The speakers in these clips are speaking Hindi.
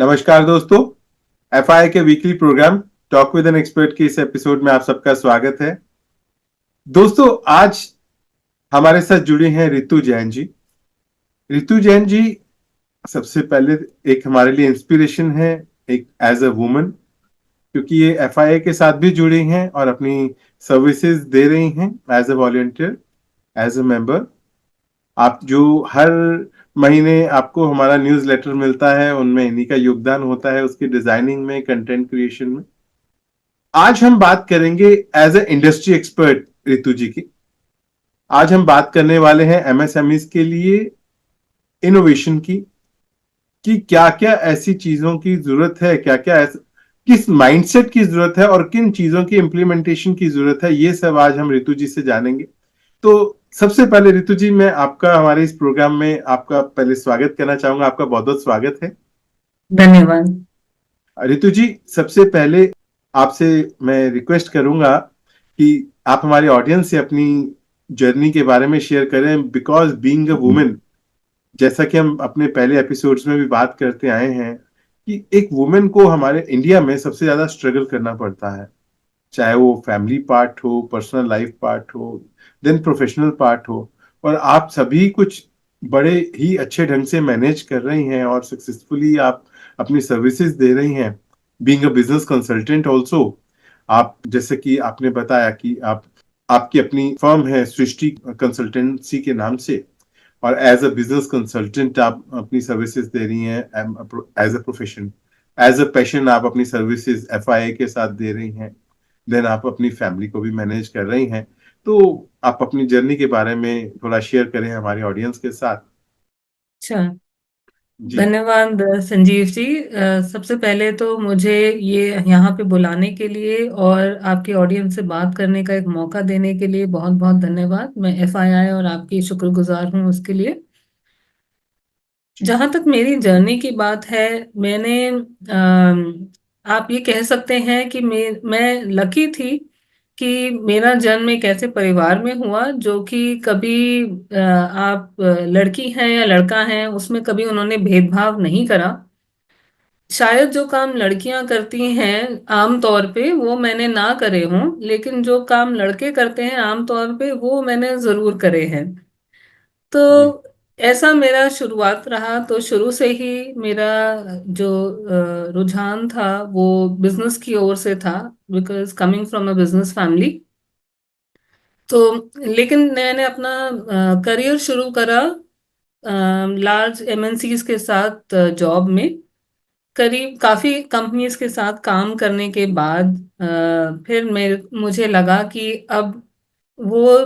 नमस्कार दोस्तों। एफआई के weekly programme talk with an expert के इस एपिसोड में आप सबका स्वागत है। दोस्तों, आज हमारे साथ जुड़ी हैं रितु जैन जी। रितु जैन जी सबसे पहले एक हमारे लिए इंस्पिरेशन है, एक एज अ वुमन, क्योंकि ये एफआई के साथ भी जुड़ी हैं और अपनी सर्विसेज दे रही हैं as a volunteer, as a member. आप जो हर महीने आपको हमारा न्यूज़ लेटर मिलता है, उनमें इन्हीं का योगदान होता है, उसकी डिजाइनिंग में, कंटेंट क्रिएशन में। आज हम बात करेंगे as a industry expert Ritu ji की। आज हम बात करने वाले हैं एमएसएमईज के लिए इनोवेशन की, कि क्या क्या ऐसी चीजों की जरूरत है, क्या क्या किस माइंडसेट की जरूरत है और किन चीजों की इंप्लीमेंटेशन की जरूरत है। ये सब आज हम रितु जी से जानेंगे। तो सबसे पहले रितु जी, मैं आपका हमारे इस प्रोग्राम में आपका पहले स्वागत करना चाहूंगा। आपका बहुत बहुत स्वागत है। धन्यवाद। रितु जी, सबसे पहले आपसे मैं रिक्वेस्ट करूंगा कि आप हमारे ऑडियंस से अपनी जर्नी के बारे में शेयर करें, बिकॉज बीइंग अ वुमेन, जैसा कि हम अपने पहले एपिसोड्स में भी बात करते आए हैं कि एक वुमेन को हमारे इंडिया में सबसे ज्यादा स्ट्रगल करना पड़ता है, चाहे वो फैमिली पार्ट हो, पर्सनल लाइफ पार्ट हो, देन प्रोफेशनल पार्ट हो। और आप सभी कुछ बड़े ही अच्छे ढंग से मैनेज कर रही हैं और सक्सेसफुली आप अपनी सर्विसेज दे रही हैं, being a business consultant also. आप जैसे कि आपने बताया कि आपकी अपनी फर्म है सृष्टि कंसल्टेंसी के नाम से, और एज अ बिजनेस कंसल्टेंट आप अपनी सर्विसेज दे रही हैं as a profession. As a passion आप अपनी सर्विसेज एफआईए के साथ दे रही हैं। देन आप अपनी फैमिली को भी मैनेज कर रही हैं। तो आप अपनी जर्नी के बारे में थोड़ा शेयर करें हमारे ऑडियंस के साथ। अच्छा, जी। धन्यवाद संजीव जी। सबसे पहले तो मुझे ये यहाँ पे बुलाने के लिए और आपके ऑडियंस से बात करने का एक मौका देने के लिए बहुत बहुत धन्यवाद। मैं एफआईआई और आपकी शुक्रगुजार हूँ उसके लिए। जी। जहाँ तक मेरी जर्नी की बात है, मैंने आप ये कह सकते हैं कि मैं लकी थी कि मेरा जन्म एक ऐसे परिवार में हुआ जो कि कभी आप लड़की हैं या लड़का हैं उसमें कभी उन्होंने भेदभाव नहीं करा। शायद जो काम लड़कियां करती हैं आम तौर पे वो मैंने ना करे हों, लेकिन जो काम लड़के करते हैं आम तौर पे वो मैंने जरूर करे हैं। तो जी। ऐसा मेरा शुरुआत रहा। तो शुरू से ही मेरा जो रुझान था वो बिजनेस की ओर से था, because coming from a business family. तो लेकिन मैंने अपना करियर शुरू करा लार्ज एमएनसीज के साथ जॉब में। करीब काफी कंपनीज के साथ काम करने के बाद फिर मुझे लगा कि अब वो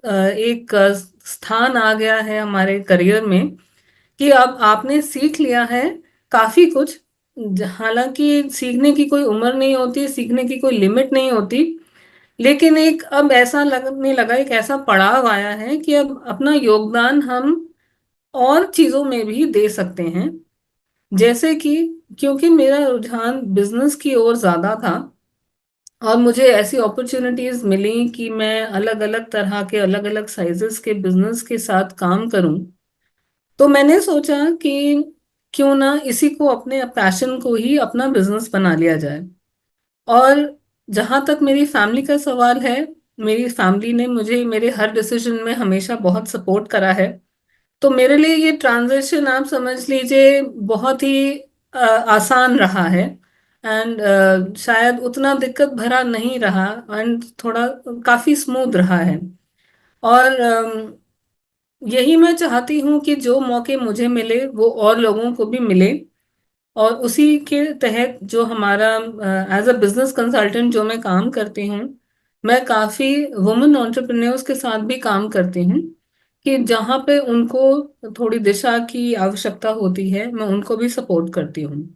एक स्थान आ गया है हमारे करियर में कि अब आपने सीख लिया है काफी कुछ। हालांकि सीखने की कोई उम्र नहीं होती, सीखने की कोई लिमिट नहीं होती, लेकिन एक अब ऐसा लगने लगा, एक ऐसा पड़ाव आया है कि अब अपना योगदान हम और चीजों में भी दे सकते हैं। जैसे कि क्योंकि मेरा रुझान बिजनेस की ओर ज्यादा था और मुझे ऐसी अपॉर्चुनिटीज मिली कि मैं अलग अलग तरह के अलग अलग साइजेस के बिजनेस के साथ काम करूं, तो मैंने सोचा कि क्यों ना इसी को, अपने पैशन को ही अपना बिजनेस बना लिया जाए। और जहां तक मेरी फैमिली का सवाल है, मेरी फैमिली ने मुझे मेरे हर डिसीजन में हमेशा बहुत सपोर्ट करा है। तो मेरे लिए ये ट्रांजिशन आप समझ लीजिए बहुत ही आसान रहा है। एंड शायद उतना दिक्कत भरा नहीं रहा, एंड थोड़ा काफी स्मूथ रहा है। और यही मैं चाहती हूँ कि जो मौके मुझे मिले वो और लोगों को भी मिले। और उसी के तहत जो हमारा एज अ बिजनेस कंसल्टेंट जो मैं काम करती हूँ, मैं काफ़ी वुमेन एंटरप्रेन्योर्स के साथ भी काम करती हूँ कि जहाँ पे उनको थोड़ी दिशा की आवश्यकता होती है मैं उनको भी सपोर्ट करती हूँ।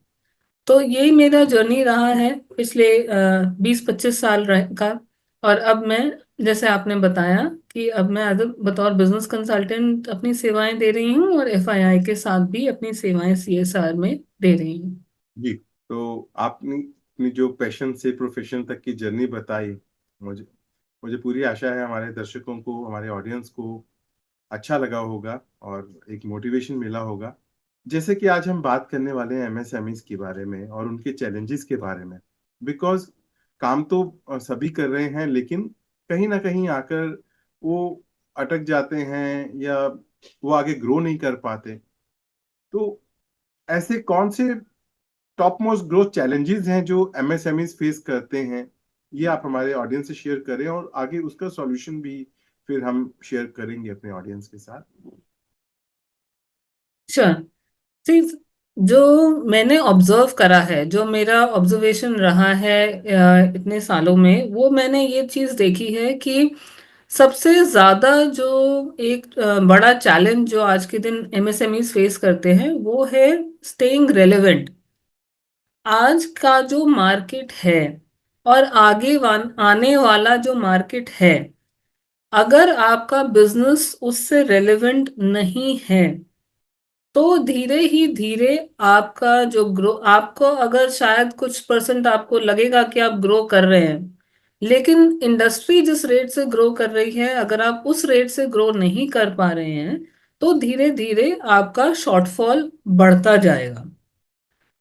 तो यही मेरा जर्नी रहा है पिछले 20-25 साल का। और अब मैं, जैसे आपने बताया, कि अब मैं बतौर बिजनेस कंसल्टेंट अपनी सेवाएं दे रही हूँ और एफआईआई के साथ भी अपनी सेवाएं सीएसआर में दे रही हूँ। जी। तो आपने अपनी जो पैशन से प्रोफेशन तक की जर्नी बताई, मुझे मुझे पूरी आशा है हमारे दर्शकों को, हमारे ऑडियंस को अच्छा लगा होगा और एक मोटिवेशन मिला होगा। जैसे कि आज हम बात करने वाले हैं एमएसएमईज के बारे में और उनके चैलेंजेस के बारे में। बिकॉज काम तो सभी कर रहे हैं, लेकिन कहीं ना कहीं आकर वो अटक जाते हैं या वो आगे ग्रो नहीं कर पाते। तो ऐसे कौन से टॉप मोस्ट ग्रोथ चैलेंजेस हैं जो एमएसएमईज फेस करते हैं, ये आप हमारे ऑडियंस से शेयर करें और आगे उसका सॉल्यूशन भी फिर हम शेयर करेंगे अपने ऑडियंस के साथ। श्योर। सी, जो मैंने ऑब्जर्व करा है, जो मेरा ऑब्जर्वेशन रहा है इतने सालों में, वो मैंने ये चीज देखी है कि सबसे ज्यादा जो एक बड़ा चैलेंज जो आज के दिन एमएसएमईज फेस करते हैं वो है स्टेइंग रेलेवेंट। आज का जो मार्केट है और आने वाला जो मार्केट है, अगर आपका बिजनेस उससे रेलेवेंट नहीं है तो धीरे ही धीरे आपका जो ग्रो, आपको अगर शायद कुछ परसेंट आपको लगेगा कि आप ग्रो कर रहे हैं, लेकिन इंडस्ट्री जिस रेट से ग्रो कर रही है, अगर आप उस रेट से ग्रो नहीं कर पा रहे हैं तो धीरे धीरे आपका शॉर्टफॉल बढ़ता जाएगा।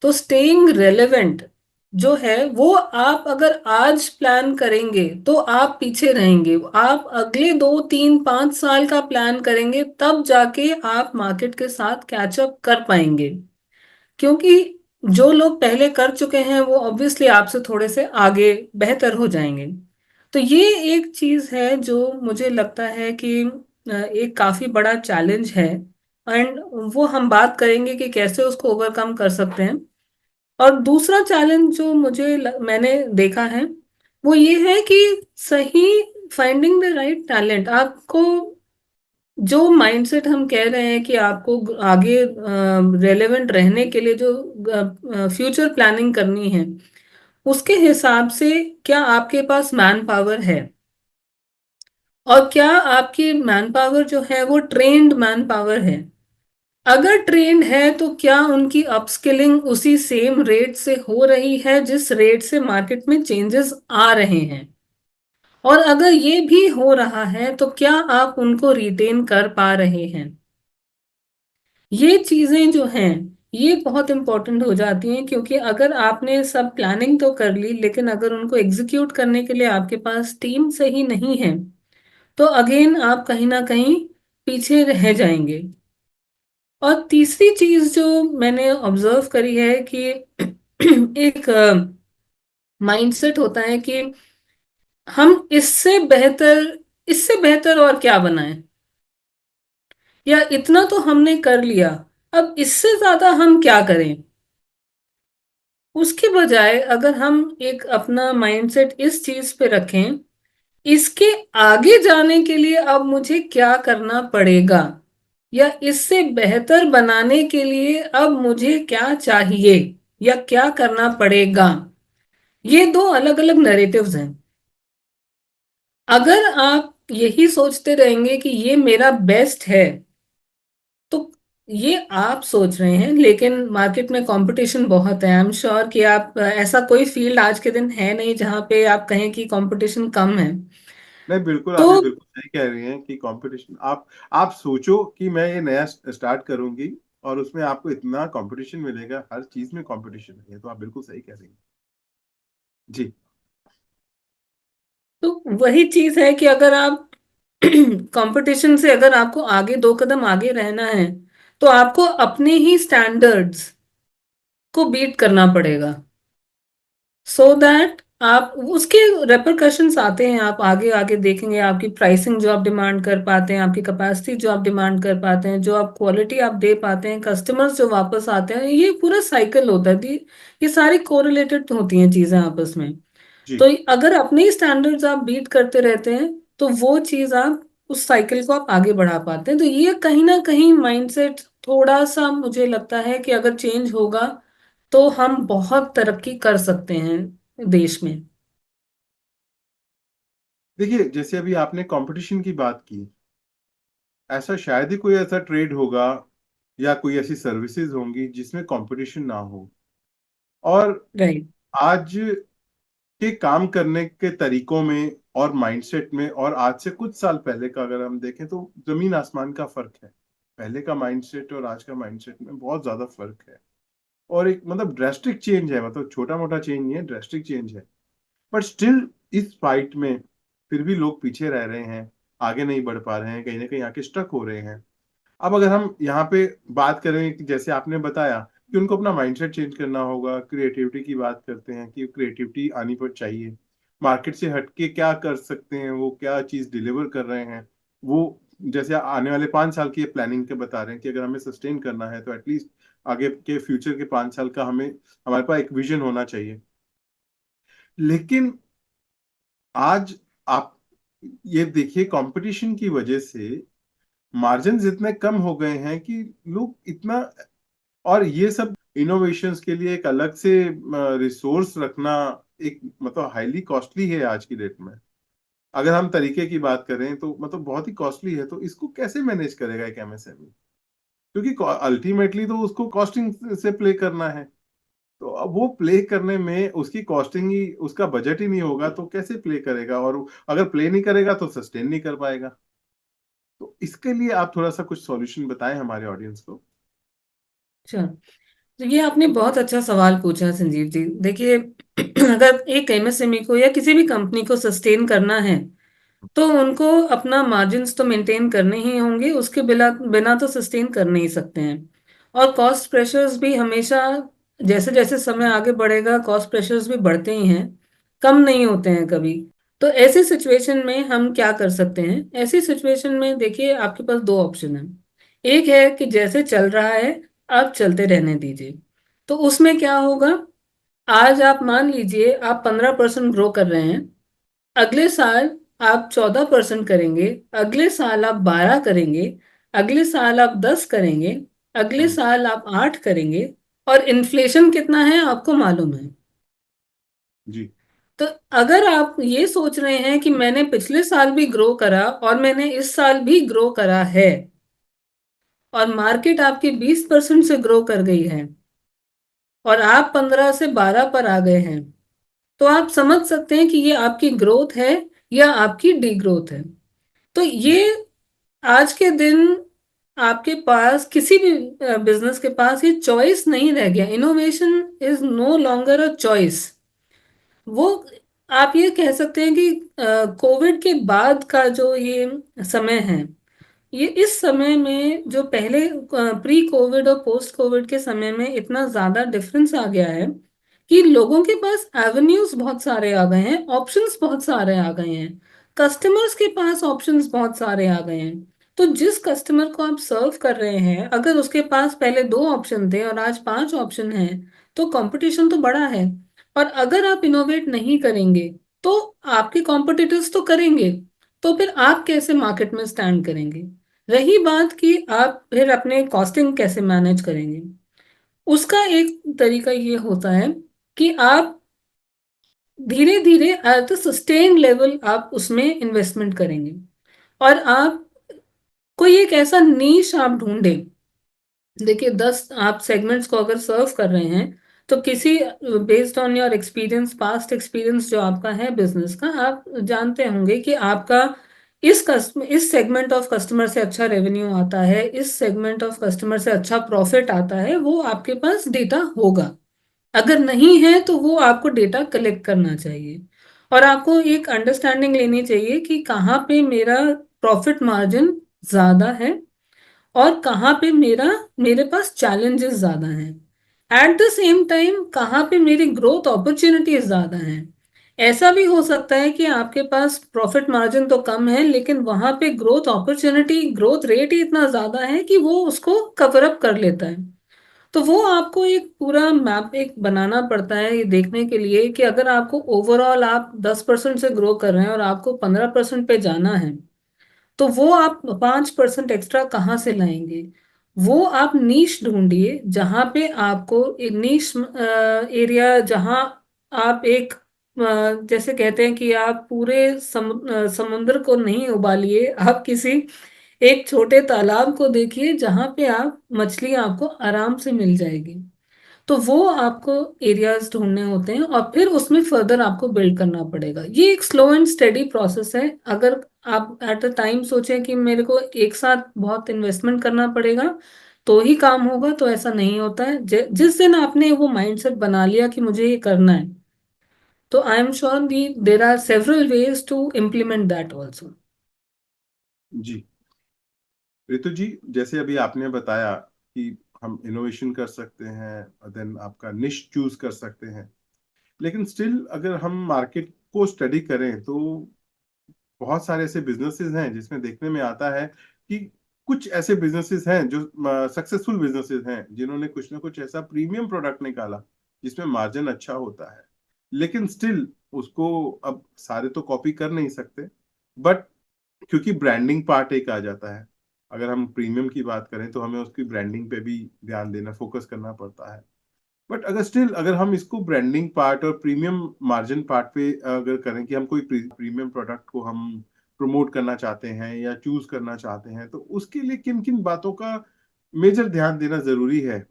तो स्टेइंग रेलेवेंट जो है वो आप अगर आज प्लान करेंगे तो आप पीछे रहेंगे। आप अगले 2 3 5 साल का प्लान करेंगे तब जाके आप मार्केट के साथ कैचअप कर पाएंगे, क्योंकि जो लोग पहले कर चुके हैं वो ऑब्वियसली आपसे थोड़े से आगे बेहतर हो जाएंगे। तो ये एक चीज है जो मुझे लगता है कि एक काफी बड़ा चैलेंज है। एंड वो हम बात करेंगे कि कैसे उसको ओवरकम कर सकते हैं। और दूसरा चैलेंज जो मैंने देखा है वो ये है कि सही फाइंडिंग द राइट टैलेंट। आपको जो माइंडसेट हम कह रहे हैं कि आपको आगे रेलेवेंट रहने के लिए जो फ्यूचर प्लानिंग करनी है, उसके हिसाब से क्या आपके पास मैन पावर है, और क्या आपकी मैन पावर जो है वो ट्रेन्ड मैन पावर है। अगर ट्रेंड है तो क्या उनकी अपस्किलिंग उसी सेम रेट से हो रही है जिस रेट से मार्केट में चेंजेस आ रहे हैं। और अगर ये भी हो रहा है तो क्या आप उनको रिटेन कर पा रहे हैं। ये चीजें जो हैं ये बहुत इंपॉर्टेंट हो जाती हैं, क्योंकि अगर आपने सब प्लानिंग तो कर ली लेकिन अगर उनको एग्जीक्यूट करने के लिए आपके पास टीम सही नहीं है तो अगेन आप कहीं ना कहीं पीछे रह जाएंगे। और तीसरी चीज जो मैंने ऑब्जर्व करी है कि एक माइंडसेट होता है कि हम इससे बेहतर और क्या बनाएं, या इतना तो हमने कर लिया, अब इससे ज्यादा हम क्या करें। उसके बजाय अगर हम एक अपना माइंडसेट इस चीज पे रखें, इसके आगे जाने के लिए अब मुझे क्या करना पड़ेगा, या इससे बेहतर बनाने के लिए अब मुझे क्या चाहिए या क्या करना पड़ेगा। ये दो अलग अलग नैरेटिव्स हैं। अगर आप यही सोचते रहेंगे कि ये मेरा बेस्ट है, तो ये आप सोच रहे हैं, लेकिन मार्केट में कंपटीशन बहुत है। आई एम श्योर कि आप ऐसा कोई फील्ड आज के दिन है नहीं जहां पे आप कहें कि कंपटीशन कम है। नहीं, बिल्कुल, तो आप ये बिल्कुल सही कह रही हैं कि कंपटीशन, आप सोचो कि मैं ये नया स्टार्ट करूंगी और उसमें आपको इतना कंपटीशन मिलेगा, हर चीज में कंपटीशन है, तो आप बिल्कुल सही कह रही हैं। जी। वही चीज है कि अगर आप कंपटीशन से अगर आपको आगे 2 कदम आगे रहना है तो आपको अपने ही स्टैंडर्ड्स को बीट करना पड़ेगा, सो दैट आप उसके रेपरकशंस आते हैं। आप आगे आगे देखेंगे आपकी प्राइसिंग जो आप डिमांड कर पाते हैं, आपकी कैपेसिटी जो आप डिमांड कर पाते हैं, जो आप क्वालिटी आप दे पाते हैं, कस्टमर्स जो वापस आते हैं, ये पूरा साइकिल होता है। ये सारी कोरिलेटेड होती हैं चीजें आपस में। जी। तो अगर अपने स्टैंडर्ड्स आप बीट करते रहते हैं तो वो चीज आप उस साइकिल को आप आगे बढ़ा पाते हैं। तो ये कहीं ना कहीं माइंडसेट थोड़ा सा मुझे लगता है कि अगर चेंज होगा तो हम बहुत तरक्की कर सकते हैं देश में। देखिए, जैसे अभी आपने कंपटीशन की बात की, ऐसा शायद ही कोई ऐसा ट्रेड होगा या कोई ऐसी सर्विसेज होंगी जिसमें कंपटीशन ना हो। और राइट। आज के काम करने के तरीकों में और माइंडसेट में और आज से कुछ साल पहले का अगर हम देखें तो जमीन आसमान का फर्क है। पहले का माइंडसेट और आज का माइंडसेट में बहुत ज्यादा फर्क है। और एक मतलब ड्रेस्टिक चेंज है, मतलब छोटा मोटा चेंज नहीं है, ड्रेस्टिक चेंज है। बट स्टिल इस फाइट में फिर भी लोग पीछे रह रहे हैं, आगे नहीं बढ़ पा रहे हैं, कहीं ना कहीं आके स्टक हो रहे हैं। अब अगर हम यहाँ पे बात करें कि जैसे आपने बताया कि उनको अपना माइंडसेट चेंज करना होगा, क्रिएटिविटी की बात करते हैं कि क्रिएटिविटी आनी पर चाहिए, मार्केट से हटके क्या कर सकते हैं, वो क्या चीज डिलीवर कर रहे हैं, वो जैसे आने वाले 5 साल की प्लानिंग के बता रहे हैं कि अगर हमें सस्टेन करना है तो एटलीस्ट आगे के फ्यूचर के 5 साल का हमें हमारे पास एक विजन होना चाहिए। लेकिन आज आप ये देखिए, कंपटीशन की वजह से मार्जिन इतने कम हो गए हैं कि लोग इतना, और ये सब इनोवेशंस के लिए एक अलग से रिसोर्स रखना एक मतलब हाईली कॉस्टली है आज की डेट में। अगर हम तरीके की बात करें तो मतलब बहुत ही कॉस्टली है, तो इसको कैसे मैनेज करेगा एक एमएसएमई? क्योंकि अल्टीमेटली तो उसको कॉस्टिंग से प्ले करना है। तो अब वो प्ले करने में उसकी कॉस्टिंग ही, उसका बजट ही नहीं होगा तो कैसे प्ले करेगा? और अगर प्ले नहीं करेगा तो सस्टेन नहीं कर पाएगा। तो इसके लिए आप थोड़ा सा कुछ सॉल्यूशन बताएं हमारे ऑडियंस को। अच्छा, तो ये आपने बहुत अच्छा सवाल पूछा संजीव जी। देखिए, अगर एक एमएसएमई को या किसी भी कंपनी को सस्टेन करना है तो उनको अपना मार्जिन्स तो मेंटेन करने ही होंगे, उसके बिना बिना तो सस्टेन कर नहीं सकते हैं। और कॉस्ट प्रेशर्स भी हमेशा, जैसे जैसे समय आगे बढ़ेगा, कॉस्ट प्रेशर्स भी बढ़ते ही हैं, कम नहीं होते हैं कभी। तो ऐसी सिचुएशन में हम क्या कर सकते हैं? ऐसी सिचुएशन में देखिए, आपके पास दो ऑप्शन है। एक है कि जैसे चल रहा है आप चलते रहने दीजिए। तो उसमें क्या होगा? आज आप मान लीजिए आप 15% ग्रो कर रहे हैं, अगले साल आप 14% करेंगे, अगले साल आप 12 करेंगे, अगले साल आप 10 करेंगे, अगले हम्म। साल आप 8 करेंगे। और इन्फ्लेशन कितना है आपको मालूम है? जी। तो अगर आप ये सोच रहे हैं कि मैंने पिछले साल भी ग्रो करा और मैंने इस साल भी ग्रो करा है, और मार्केट आपकी 20% से ग्रो कर गई है और आप 15 से 12 पर आ गए हैं, तो आप समझ सकते हैं कि ये आपकी ग्रोथ है या आपकी डी ग्रोथ है। तो ये आज के दिन आपके पास किसी भी बिजनेस के पास ये चॉइस नहीं रह गया। Innovation is no longer a choice. वो आप ये कह सकते हैं कि कोविड के बाद का जो ये समय है, ये इस समय में जो पहले प्री कोविड और पोस्ट कोविड के समय में इतना ज्यादा डिफरेंस आ गया है कि लोगों के पास एवेन्यूज बहुत सारे आ गए हैं, ऑप्शंस बहुत सारे आ गए हैं, कस्टमर्स के पास ऑप्शंस बहुत सारे आ गए हैं। तो जिस कस्टमर को आप सर्व कर रहे हैं, अगर उसके पास पहले दो ऑप्शन थे और आज पांच ऑप्शन हैं, तो कंपटीशन तो बड़ा है। और अगर आप इनोवेट नहीं करेंगे तो आपके कॉम्पिटिटर्स तो करेंगे, तो फिर आप कैसे मार्केट में स्टैंड करेंगे? रही बात कि आप फिर अपने कॉस्टिंग कैसे मैनेज करेंगे, उसका एक तरीका ये होता है कि आप धीरे धीरे एट द सस्टेन लेवल आप उसमें इन्वेस्टमेंट करेंगे। और आप कोई एक ऐसा नीश आप ढूंढें। देखिए, 10 आप सेगमेंट्स को अगर सर्व कर रहे हैं, तो किसी, based on your experience, past experience जो आपका है बिजनेस का, आप जानते होंगे कि आपका इस सेगमेंट ऑफ कस्टमर से अच्छा रेवेन्यू आता है, इस सेगमेंट ऑफ कस्टमर से अच्छा प्रॉफिट आता है, वो आपके पास डेटा होगा। अगर नहीं है तो वो आपको डेटा कलेक्ट करना चाहिए और आपको एक अंडरस्टैंडिंग लेनी चाहिए कि कहाँ पे मेरा प्रॉफिट मार्जिन ज्यादा है और कहाँ पे मेरे पास चैलेंजेस ज्यादा हैं। एट द सेम टाइम कहाँ पे मेरी ग्रोथ अपॉर्चुनिटीज ज्यादा हैं। ऐसा भी हो सकता है कि आपके पास प्रॉफिट मार्जिन तो कम है लेकिन वहां पे ग्रोथ अपॉर्चुनिटी, ग्रोथ रेट ही इतना ज्यादा है कि वो उसको कवर अप कर लेता है। तो वो आपको एक पूरा मैप एक बनाना पड़ता है ये देखने के लिए कि अगर आपको ओवरऑल आप 10% से ग्रो कर रहे हैं और आपको 15% पे जाना है, तो वो आप 5% एक्स्ट्रा कहाँ से लाएंगे? वो आप नीश ढूंढिए जहां पे आपको नीश एरिया, जहां आप एक जैसे कहते हैं कि आप पूरे समुद्र को नहीं उबालिए, आप किसी एक छोटे तालाब को देखिए जहां पे आप मछली आपको आराम से मिल जाएगी। तो वो आपको एरियाज ढूंढने होते हैं और फिर उसमें फर्दर आपको बिल्ड करना पड़ेगा। ये एक स्लो एंड स्टेडी प्रोसेस है। अगर आप एट द टाइम सोचें कि मेरे को एक साथ बहुत इन्वेस्टमेंट करना पड़ेगा तो ही काम होगा, तो ऐसा नहीं होता है। जिस दिन आपने वो माइंडसेट बना लिया कि मुझे ये करना है, तो I am sure the there are several ways to implement that also. जी ऋतु जी, जैसे अभी आपने बताया कि हम इनोवेशन कर सकते हैं, देन आपका निश चूज कर सकते हैं, लेकिन स्टिल अगर हम मार्केट को स्टडी करें तो बहुत सारे ऐसे बिजनेसेस हैं जिसमें देखने में आता है कि कुछ ऐसे बिजनेसेस हैं जो सक्सेसफुल बिजनेसेस हैं जिन्होंने कुछ ना कुछ ऐसा प्रीमियम प्रोडक्ट निकाला जिसमें मार्जिन अच्छा होता है, लेकिन स्टिल उसको अब सारे तो कॉपी कर नहीं सकते। बट क्योंकि ब्रांडिंग पार्ट एक आ जाता है, अगर हम प्रीमियम की बात करें तो हमें उसकी ब्रांडिंग पे भी ध्यान देना, फोकस करना पड़ता है। बट अगर स्टिल अगर हम इसको ब्रांडिंग पार्ट और प्रीमियम मार्जिन पार्ट पे अगर करें कि हम कोई प्रीमियम प्रोडक्ट को हम प्रमोट करना चाहते हैं या चूज करना चाहते हैं, तो उसके लिए किन किन बातों का मेजर ध्यान देना जरूरी है?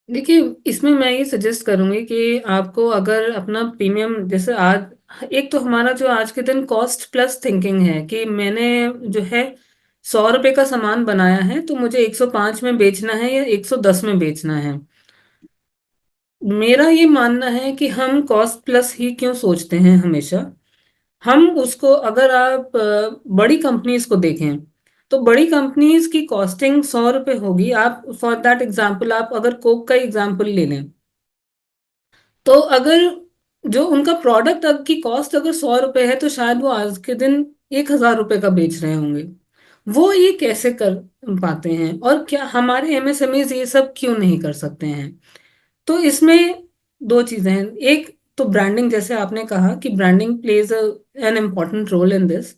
देखिए, इसमें मैं ये सजेस्ट करूंगी कि आपको अगर अपना प्रीमियम, जैसे आज एक तो हमारा जो आज के दिन कॉस्ट प्लस थिंकिंग है कि मैंने जो है 100 रुपए का सामान बनाया है तो मुझे 105 में बेचना है या 110 में बेचना है। मेरा ये मानना है कि हम कॉस्ट प्लस ही क्यों सोचते हैं हमेशा। हम उसको, अगर आप बड़ी कंपनीज को देखें तो बड़ी कंपनीज की कॉस्टिंग 100 रुपए होगी। आप फॉर दैट एग्जांपल, आप अगर कोक का एग्जांपल ले लें, तो अगर जो उनका प्रोडक्ट की कॉस्ट अगर 100 रुपए है तो शायद वो आज के दिन 1,000 रुपए का बेच रहे होंगे। वो ये कैसे कर पाते हैं, और क्या हमारे एमएसएमईज ये सब क्यों नहीं कर सकते हैं? तो इसमें दो चीजें हैं। एक तो ब्रांडिंग, जैसे आपने कहा कि branding plays an important role in this.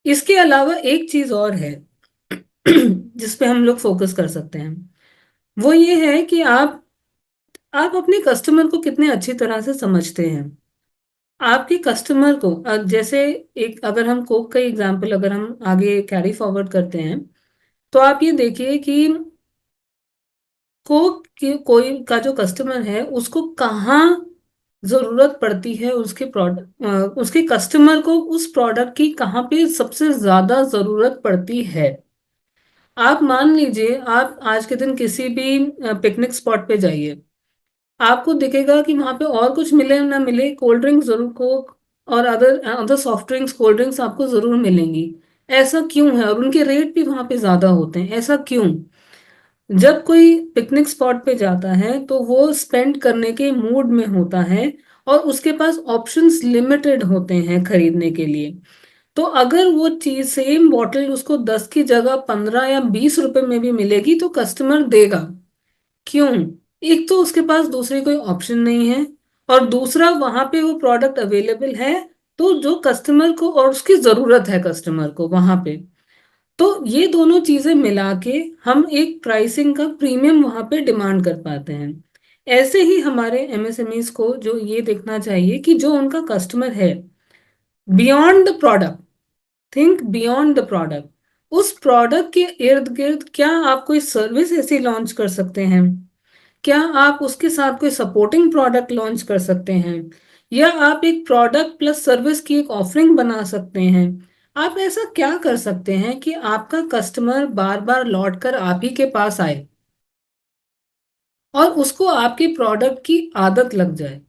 इसके अलावा एक चीज और है जिस पे हम लोग फोकस कर सकते हैं। वो ये है कि आप अपने कस्टमर को कितने अच्छी तरह से समझते हैं। आपके कस्टमर को जैसे, एक अगर हम कोक का एग्जांपल अगर हम आगे कैरी फॉरवर्ड करते हैं, तो आप ये देखिए कि कोक के कोई का जो कस्टमर है उसको कहाँ जरूरत पड़ती है, उसके प्रोडक्ट, उसके कस्टमर को उस प्रोडक्ट की कहाँ पे सबसे ज्यादा जरूरत पड़ती है। आप मान लीजिए, आप आज के दिन किसी भी पिकनिक स्पॉट पे जाइए, आपको दिखेगा कि वहां पे और कुछ मिले ना मिले, कोल्ड ड्रिंक जरूर, कोक और other other soft drinks, cold drinks आपको जरूर मिलेंगी। ऐसा क्यों है? और उनके रेट भी वहां पे ज्यादा होते हैं, ऐसा क्यों? जब कोई पिकनिक स्पॉट पे जाता है तो वो स्पेंड करने के मूड में होता है और उसके पास ऑप्शंस लिमिटेड होते हैं खरीदने के लिए। तो अगर वो चीज, सेम बॉटल उसको 10 की जगह 15 या 20 रुपए में भी मिलेगी तो कस्टमर देगा। क्यों? एक तो उसके पास दूसरी कोई ऑप्शन नहीं है, और दूसरा वहां पे वो प्रोडक्ट अवेलेबल है, तो जो कस्टमर को और उसकी जरूरत है कस्टमर को वहां पे। तो ये दोनों चीजें मिला के हम एक प्राइसिंग का प्रीमियम वहां पे डिमांड कर पाते हैं। ऐसे ही हमारे एमएसएमईज को जो ये देखना चाहिए कि जो उनका कस्टमर है, beyond the product, think beyond the product. उस प्रोडक्ट के इर्द गिर्द क्या आप कोई सर्विस ऐसी लॉन्च कर सकते हैं? क्या आप उसके साथ कोई सपोर्टिंग प्रोडक्ट लॉन्च कर सकते हैं? या आप एक प्रोडक्ट प्लस सर्विस की एक ऑफरिंग बना सकते हैं? आप ऐसा क्या कर सकते हैं कि आपका कस्टमर बार बार लौट कर आप ही के पास आए और उसको आपके प्रोडक्ट की आदत लग जाए?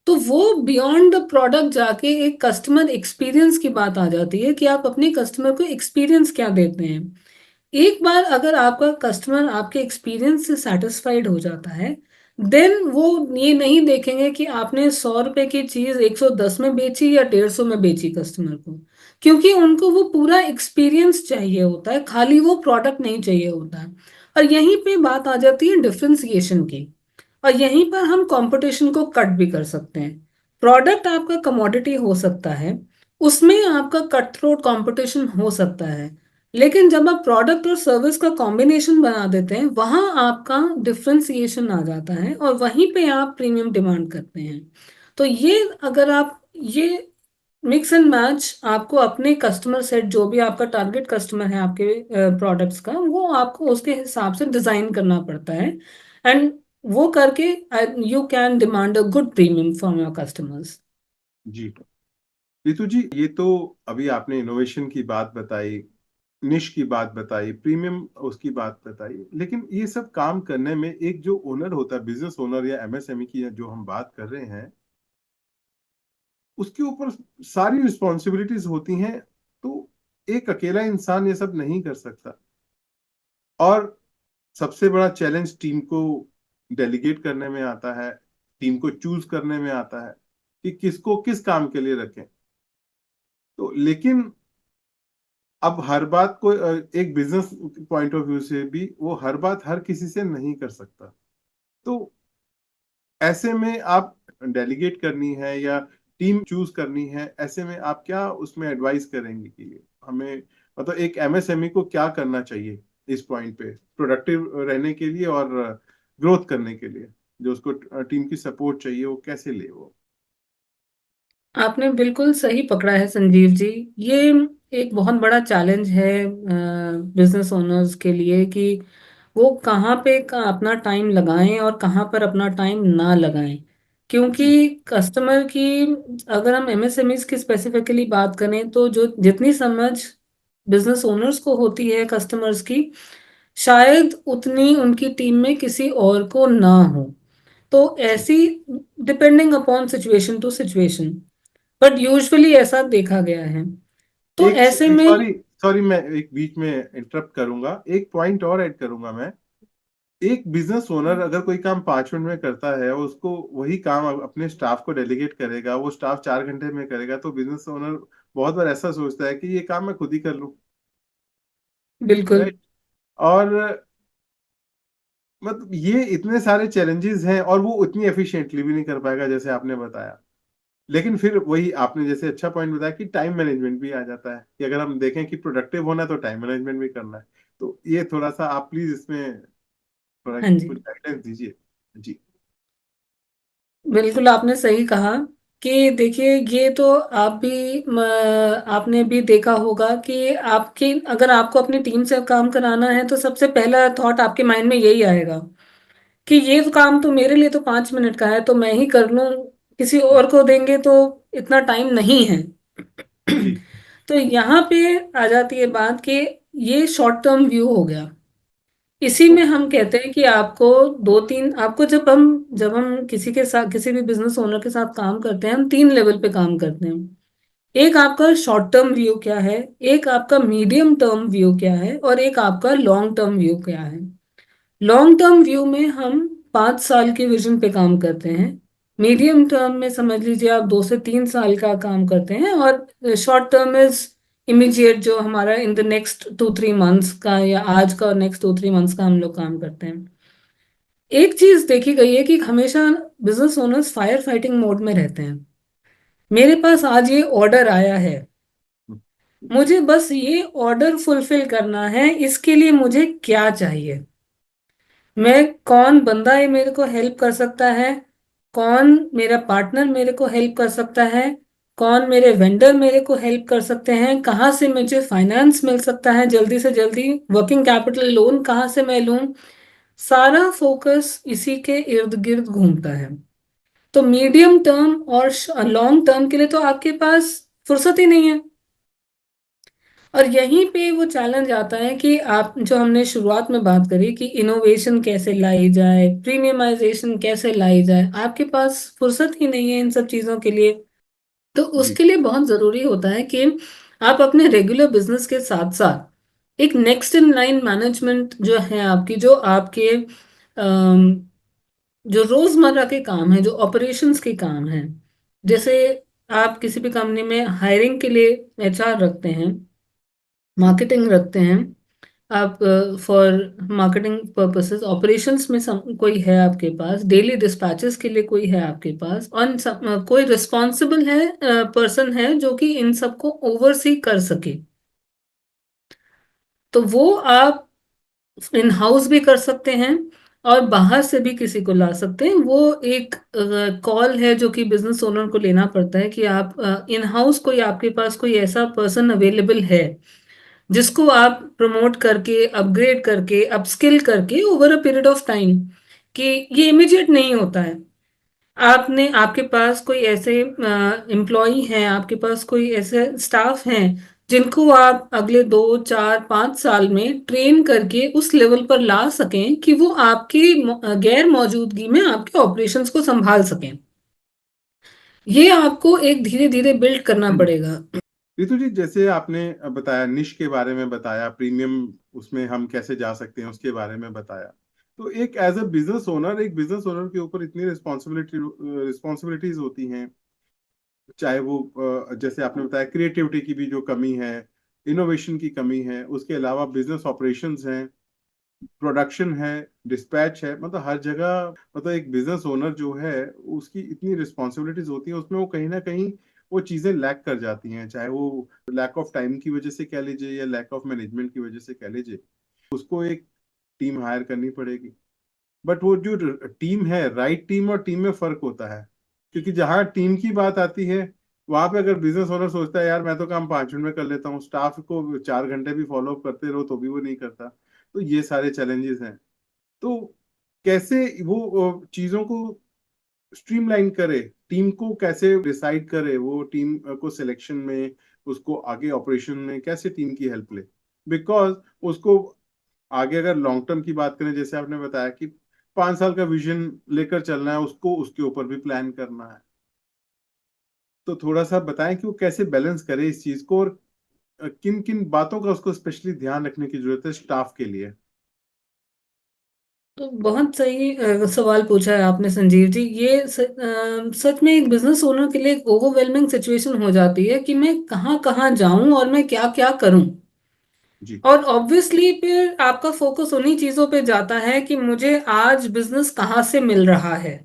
तो वो बियॉन्ड द प्रोडक्ट जाके एक कस्टमर एक्सपीरियंस की बात आ जाती है कि आप अपने कस्टमर को एक्सपीरियंस क्या देते हैं। एक बार अगर आपका कस्टमर आपके एक्सपीरियंस से सेटिस्फाइड हो जाता है, देन वो ये नहीं देखेंगे कि आपने 100 रुपए की चीज 110 में बेची या 150 में बेची कस्टमर को, क्योंकि उनको वो पूरा एक्सपीरियंस चाहिए होता है, खाली वो प्रोडक्ट नहीं चाहिए होता है। और यहीं पे बात आ जाती है डिफरेंशिएशन की, और यहीं पर हम कंपटीशन को कट भी कर सकते हैं। प्रोडक्ट आपका कमोडिटी हो सकता है, उसमें आपका कट थ्रोट कंपटीशन हो सकता है, लेकिन जब आप प्रोडक्ट और सर्विस का कॉम्बिनेशन बना देते हैं वहां आपका डिफरेंशिएशन आ जाता है और वहीं पे आप प्रीमियम डिमांड करते हैं। तो ये, अगर आप ये मिक्स एंड मैच आपको अपने कस्टमर सेट, जो भी आपका टारगेट कस्टमर है आपके प्रोडक्ट्स का, वो आपको उसके हिसाब से डिजाइन करना पड़ता है। एंड वो करके you can demand a good premium from your customers. जी रितु जी, ये तो अभी आपने इनोवेशन की बात बताई, निश की बात बताई, प्रीमियम उसकी बात बताई, लेकिन ये सब काम करने में एक जो ओनर होता है, बिजनेस ओनर या एमएसएमई की जो हम बात कर रहे हैं, उसके ऊपर सारी रिस्पॉन्सिबिलिटीज होती हैं। तो एक अकेला इंसान ये सब नहीं कर सकता। और सबसे बड़ा चैलेंज टीम को डेलीगेट करने में आता है, टीम को चूज करने में आता है कि किसको किस काम के लिए रखें। तो लेकिन अब हर बात को एक बिजनेस पॉइंट ऑफ व्यू से भी वो हर बात हर किसी से नहीं कर सकता। तो ऐसे में आप डेलीगेट करनी है या टीम चूज करनी है, ऐसे में आप क्या उसमें एडवाइस करेंगे कि हमें, मतलब एक एमएसएमई को क्या करना चाहिए इस पॉइंट पे प्रोडक्टिव रहने के लिए और ग्रोथ करने के लिए, जो उसको टीम की सपोर्ट चाहिए वो कैसे ले वो। आपने बिल्कुल सही पकड़ा है संजीव जी। ये एक बहुत बड़ा चैलेंज है बिजनेस ओनर्स के लिए कि वो कहाँ पे अपना टाइम लगाएं और कहाँ पर अपना टाइम ना लगाएं। जी क्योंकि कस्टमर की, अगर हम एमएसएमईज की स्पेसिफिकली बात करें तो जो जितनी समझ बिजनेस ओनर्स को होती है कस्टमर्स की, शायद उतनी उनकी टीम में किसी और को ना हो। तो जी। ऐसी, depending upon situation to situation, but usually ऐसा देखा गया है। तो एक ऐसे में, सॉरी सॉरी, मैं एक बीच में इंटरप्ट करूंगा, एक पॉइंट और ऐड करूंगा मैं। एक बिजनेस ओनर अगर कोई काम 5 मिनट में करता है, उसको वही काम अपने स्टाफ को डेलीगेट करेगा, वो स्टाफ 4 घंटे में करेगा, तो बिजनेस ओनर बहुत बार ऐसा सोचता है कि ये काम मैं खुद ही कर लूं। बिल्कुल। राइट। और मतलब ये इतने सारे चैलेंजेस हैं और वो उतनी एफिशिएंटली भी नहीं कर पाएगा जैसे आपने बताया। लेकिन फिर वही आपने जैसे अच्छा पॉइंट बताया कि टाइम मैनेजमेंट भी आ जाता है, कि अगर हम देखें कि प्रोडक्टिव होना है तो टाइम मैनेजमेंट भी करना है। तो ये थोड़ा सा आप प्लीज इसमें थोड़ा हाँ जी, कुछ गाइडेंस दीजिए। जी बिल्कुल आपने सही कहा कि देखिए, ये तो आप भी आपने भी देखा होगा कि आपकी, अगर आपको अपनी टीम से काम कराना है तो सबसे पहला थॉट आपके माइंड में यही आएगा कि ये तो काम तो मेरे लिए तो 5 मिनट का है तो मैं ही कर लूं, किसी और को देंगे तो इतना टाइम नहीं है। जी। तो यहाँ पे आ जाती है बात कि ये शॉर्ट टर्म व्यू हो गया। इसी में ओके। हम कहते हैं कि आपको दो तीन, आपको जब हम किसी के साथ, किसी भी बिजनेस ओनर के साथ काम करते हैं, हम 3 लेवल पे काम करते हैं। एक आपका शॉर्ट टर्म व्यू क्या है, एक आपका मीडियम टर्म व्यू क्या है, और एक आपका लॉन्ग टर्म व्यू क्या है। लॉन्ग टर्म व्यू में हम 5 साल के विजन पे काम करते हैं। मीडियम टर्म में समझ लीजिए आप 2 से 3 साल का काम करते हैं, और शॉर्ट टर्म इज इमीडिएट, जो हमारा इन द नेक्स्ट 2-3 मंथ्स का, या आज का और नेक्स्ट 2-3 मंथ्स का हम लोग काम करते हैं। एक चीज देखी गई है कि हमेशा business owners fire fighting mode में रहते हैं। मेरे पास आज ये ऑर्डर आया है, मुझे बस ये ऑर्डर फुलफिल करना है, इसके लिए मुझे क्या चाहिए, मैं, कौन बंदा है मेरे को हेल्प कर सकता है, कौन मेरा पार्टनर मेरे को हेल्प कर सकता है, कौन मेरे वेंडर मेरे को हेल्प कर सकते हैं, कहाँ से मुझे फाइनेंस मिल सकता है जल्दी से जल्दी, वर्किंग कैपिटल लोन कहाँ से मैं लूं। सारा फोकस इसी के इर्द गिर्द घूमता है। तो मीडियम टर्म और लॉन्ग टर्म के लिए तो आपके पास फुर्सत ही नहीं है। और यहीं पे वो चैलेंज आता है कि आप, जो हमने शुरुआत में बात करी कि इनोवेशन कैसे लाई जाए, प्रीमियमाइजेशन कैसे लाई जाए, आपके पास फुर्सत ही नहीं है इन सब चीजों के लिए। तो जी उसके लिए बहुत जरूरी होता है कि आप अपने रेगुलर बिजनेस के साथ साथ एक नेक्स्ट इन लाइन मैनेजमेंट जो है आपकी, जो आपके जो रोजमर्रा के काम है, जो ऑपरेशंस के काम हैं, जैसे आप किसी भी कंपनी में हायरिंग के लिए एचआर रखते हैं, मार्केटिंग रखते हैं, आप फॉर मार्केटिंग पर्पसेस, ऑपरेशंस में कोई है आपके पास, डेली डिस्पैचेस के लिए कोई है आपके पास, और कोई रिस्पॉन्सिबल है, पर्सन है जो कि इन सबको ओवरसी कर सके। तो वो आप इन हाउस भी कर सकते हैं और बाहर से भी किसी को ला सकते हैं। वो एक कॉल है जो कि बिजनेस ओनर को लेना पड़ता है कि आप इन हाउस, कोई आपके पास कोई ऐसा पर्सन अवेलेबल है जिसको आप प्रमोट करके, अपग्रेड करके, अपस्किल करके over a period of time, कि ये इमीडिएट नहीं होता है। आपने आपके पास कोई ऐसे एम्प्लॉय हैं, आपके पास कोई ऐसे स्टाफ हैं जिनको आप अगले 2 4 5 साल में ट्रेन करके उस लेवल पर ला सकें कि वो आपकी गैर मौजूदगी में आपके ऑपरेशंस को संभाल सकें। ये आपको एक धीरे धीरे बिल्ड करना पड़ेगा। रितु जी, जैसे आपने बताया निश के बारे में बताया, प्रीमियम उसमें हम कैसे जा सकते हैं उसके बारे में बताया। तो एक एज अ बिजनेस ओनर, एक बिजनेस ओनर के ऊपर इतनी रिस्पॉन्सिबिलिटीज होती हैं, चाहे वो जैसे आपने बताया क्रिएटिविटी की भी जो कमी है, इनोवेशन की कमी है, उसके अलावा बिजनेस ऑपरेशंस हैं, प्रोडक्शन है, डिस्पैच है, मतलब हर जगह, मतलब एक बिजनेस ओनर जो है उसकी इतनी रिस्पॉन्सिबिलिटीज होती है, उसमें वो कहीं ना कहीं वो चीजें लैक कर जाती हैं, चाहे वो लैक ऑफ टाइम की वजह से कह लीजिए या लैक ऑफ मैनेजमेंट की वजह से कह लीजिए। उसको एक टीम हायर करनी पड़ेगी। बट वो जो टीम है, राइट टीम और टीम में फर्क होता है, क्योंकि जहाँ टीम की बात आती है वहां पे अगर बिजनेस ओनर सोचता है यार मैं तो काम 5 मिनट में कर लेता हूँ, स्टाफ को 4 घंटे भी फॉलो अप करते रहो तो भी वो नहीं करता। तो ये सारे चैलेंजेस हैं। तो कैसे वो चीजों को स्ट्रीमलाइन करे, टीम को कैसे डिसाइड करे, वो टीम को सिलेक्शन में, उसको आगे ऑपरेशन में कैसे टीम की हेल्प ले, बिकॉज उसको आगे अगर लॉन्ग टर्म की बात करें, जैसे आपने बताया कि 5 साल का विजन लेकर चलना है उसको, उसके ऊपर भी प्लान करना है। तो थोड़ा सा बताएं कि वो कैसे बैलेंस करे इस चीज को, और किन किन बातों का उसको स्पेशली ध्यान रखने की जरूरत है स्टाफ के लिए। तो बहुत सही सवाल पूछा है आपने संजीव जी। ये सच में एक बिजनेस ओनर के लिए एक ओवरवेलमिंग सिचुएशन हो जाती है कि मैं कहाँ कहाँ जाऊं और मैं क्या क्या करूं। जी। और ऑब्वियसली फिर आपका फोकस उन्हीं चीजों पे जाता है कि मुझे आज बिजनेस कहाँ से मिल रहा है,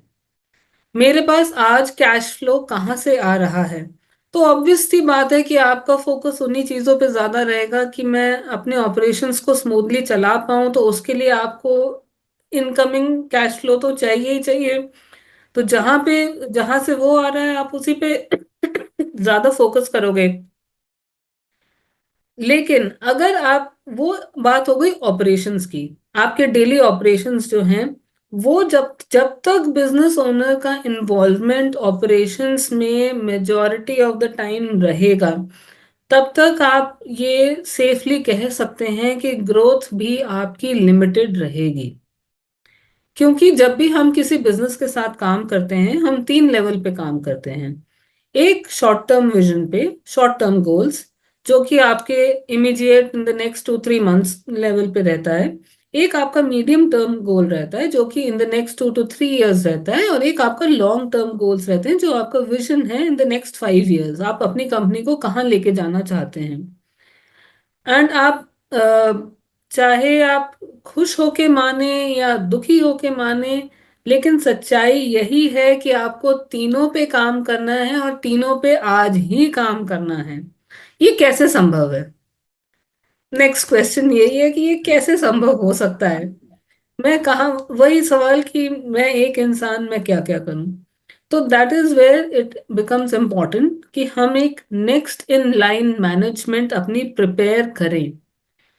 मेरे पास आज कैश फ्लो कहाँ से आ रहा है। तो ऑब्वियस सी बात है कि आपका फोकस उन्हीं चीजों पे ज्यादा रहेगा कि मैं अपने ऑपरेशंस को स्मूथली चला पाऊं, तो उसके लिए आपको इनकमिंग कैश फ्लो तो चाहिए ही चाहिए। तो जहां से वो आ रहा है आप उसी पे ज्यादा फोकस करोगे। लेकिन अगर आप, वो बात हो गई ऑपरेशंस की, आपके डेली ऑपरेशंस जो हैं, वो जब जब तक बिजनेस ओनर का इन्वॉल्वमेंट ऑपरेशंस में मेजॉरिटी ऑफ द टाइम रहेगा, तब तक आप ये सेफली कह सकते हैं कि ग्रोथ भी आपकी लिमिटेड रहेगी। क्योंकि जब भी हम किसी बिजनेस के साथ काम करते हैं, हम 3 लेवल पे काम करते हैं। एक शॉर्ट टर्म विजन पे, शॉर्ट टर्म गोल्स, जो कि आपके immediate in the next 2 3 months level पे रहता है। एक आपका मीडियम टर्म गोल रहता है जो कि in the next 2 to 3 years रहता है। और एक आपका लॉन्ग टर्म गोल्स रहते हैं जो आपका विजन है इन द नेक्स्ट 5 years, आप अपनी कंपनी को कहाँ लेके जाना चाहते हैं। एंड आप चाहे आप खुश होके माने या दुखी होके माने, लेकिन सच्चाई यही है कि आपको तीनों पे काम करना है और तीनों पे आज ही काम करना है। ये कैसे संभव है? नेक्स्ट क्वेश्चन यही है कि ये कैसे संभव हो सकता है। मैं कहाँ, वही सवाल कि मैं एक इंसान में क्या क्या करूं। तो that is where it becomes important कि हम एक नेक्स्ट इन लाइन मैनेजमेंट अपनी प्रिपेयर करें।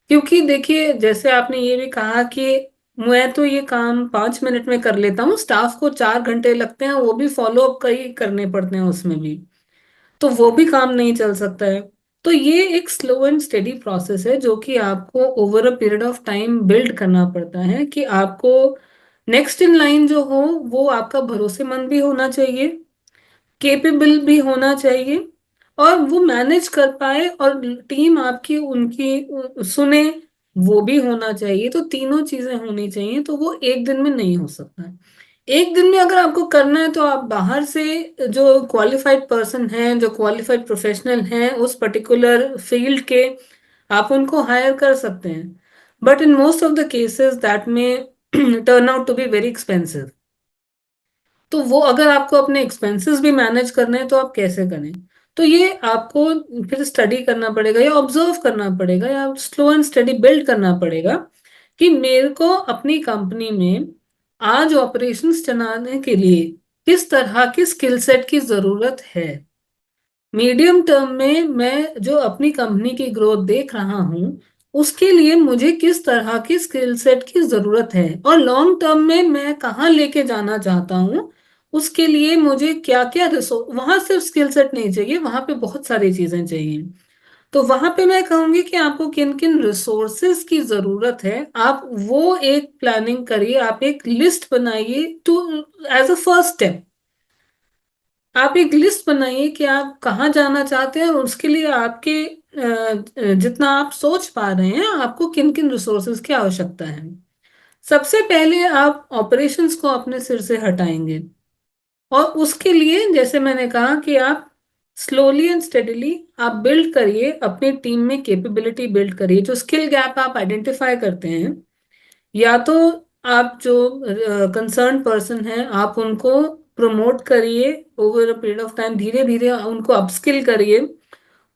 क्योंकि देखिए, जैसे आपने ये भी कहा कि मैं तो ये काम 5 मिनट में कर लेता हूँ, स्टाफ को 4 घंटे लगते हैं, वो भी फॉलो अप कई करने पड़ते हैं उसमें भी, तो वो भी काम नहीं चल सकता है। तो ये एक स्लो एंड स्टेडी प्रोसेस है जो कि आपको over a period of time build करना पड़ता है कि आपको नेक्स्ट इन लाइन जो हो वो आपका भरोसेमंद भी होना चाहिए, केपेबल भी होना चाहिए, और वो मैनेज कर पाए और टीम आपकी उनकी सुने, वो भी होना चाहिए। तो तीनों चीजें होनी चाहिए, तो वो एक दिन में नहीं हो सकता है। एक दिन में अगर आपको करना है तो आप बाहर से जो क्वालिफाइड पर्सन हैं, जो क्वालिफाइड प्रोफेशनल हैं उस पर्टिकुलर फील्ड के, आप उनको हायर कर सकते हैं। But in most of the cases that may turn out to be very expensive. तो वो अगर आपको अपने एक्सपेंसेस भी मैनेज करने हैं तो आप कैसे करें? तो ये आपको फिर स्टडी करना पड़ेगा या ऑब्जर्व करना पड़ेगा या स्लो एंड स्टडी बिल्ड करना पड़ेगा कि मेरे को अपनी कंपनी में आज ऑपरेशंस चलाने के लिए किस तरह की स्किल सेट की जरूरत है। मीडियम टर्म में मैं जो अपनी कंपनी की ग्रोथ देख रहा हूं, उसके लिए मुझे किस तरह की स्किल सेट की जरूरत है, और लॉन्ग टर्म में मैं कहाँ लेके जाना चाहता हूँ, उसके लिए मुझे क्या क्या रिसोर्स, वहां सिर्फ स्किल सेट नहीं चाहिए, वहां पे बहुत सारी चीजें चाहिए। तो वहां पे मैं कहूंगी कि आपको किन किन रिसोर्सेज की जरूरत है, आप वो एक प्लानिंग करिए, आप एक लिस्ट बनाइए to, as a first step. आप एक लिस्ट बनाइए कि आप कहाँ जाना चाहते हैं, और उसके लिए आपके जितना आप सोच पा रहे हैं आपको किन किन रिसोर्सेज की आवश्यकता है। सबसे पहले आप ऑपरेशंस को अपने सिर से हटाएंगे, और उसके लिए जैसे मैंने कहा कि आप स्लोली एंड स्टेडिली आप बिल्ड करिए, अपनी टीम में कैपेबिलिटी बिल्ड करिए। जो स्किल गैप आप आइडेंटिफाई करते हैं, या तो आप जो कंसर्न पर्सन हैं आप उनको प्रमोट करिए over a period of time, धीरे धीरे उनको अपस्किल करिए,